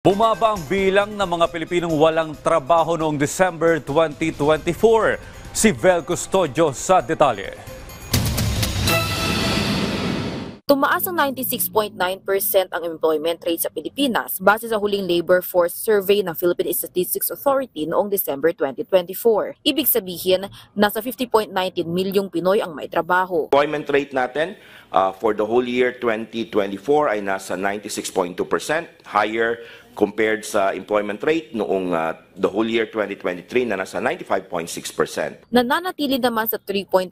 Bumaba ang bilang ng mga Pilipinong walang trabaho noong December 2024. Si Vel Custodio sa detalye. Tumaas ang 96.9% ang employment rate sa Pilipinas base sa huling labor force survey ng Philippine Statistics Authority noong December 2024. Ibig sabihin, nasa 50.19 milyong Pinoy ang may trabaho. Employment rate natin for the whole year 2024 ay nasa 96.2%, higher compared sa employment rate noong the whole year 2023 na nasa 95.6%. Nananatili naman sa 3.1%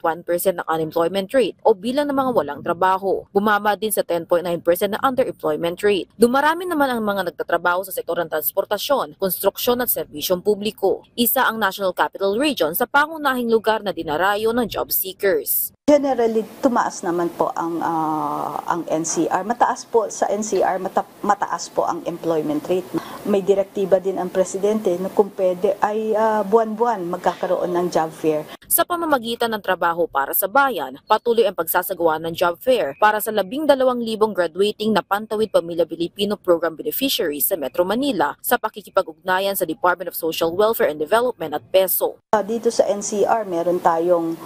ng unemployment rate o bilang ng mga walang trabaho. Bumaba din sa 10.9% na underemployment rate. Dumarami naman ang mga nagtatrabaho sa sektor ng transportasyon, konstruksyon at serbisyong publiko. Isa ang National Capital Region sa pangunahing lugar na dinarayo ng job seekers. Generally, tumaas naman po ang NCR. Mataas po sa NCR, mataas po ang employment rate. May direktiba din ang presidente na kung pwede ay buwan-buwan magkakaroon ng job fair. Sa pamamagitan ng trabaho para sa bayan, patuloy ang pagsasagawa ng job fair para sa 12,000 graduating na Pantawid Pamilya Pilipino Program beneficiaries sa Metro Manila sa pakikipag-ugnayan sa Department of Social Welfare and Development at PESO. Dito sa NCR, meron tayong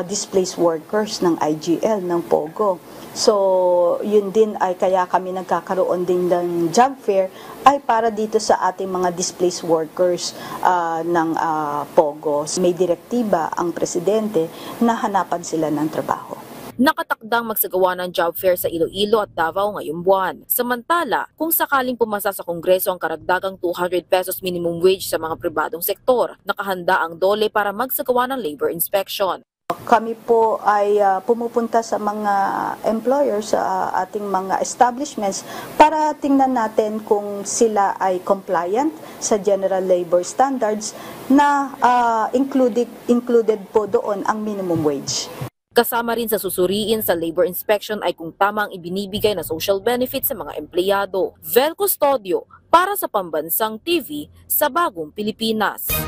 displaced workers ng IGL, ng POGO. So, yun din ay kaya kami nagkakaroon din ng job fair ay para dito sa ating mga displaced workers ng POGO. May direktiba ang presidente na hanapan sila ng trabaho. Nakatakdang magsagawa ng job fair sa Iloilo at Davao ngayong buwan. Samantala, kung sakaling pumasa sa Kongreso ang karagdagang 200 pesos minimum wage sa mga pribadong sektor, nakahanda ang DOLE para magsagawa ng labor inspection. Kami po ay pumupunta sa mga employers, sa ating mga establishments para tingnan natin kung sila ay compliant sa general labor standards na included po doon ang minimum wage. Kasama rin sa susuriin sa labor inspection ay kung tama ang ibinibigay na social benefits sa mga empleyado. Vel Custodio para sa Pambansang TV sa Bagong Pilipinas.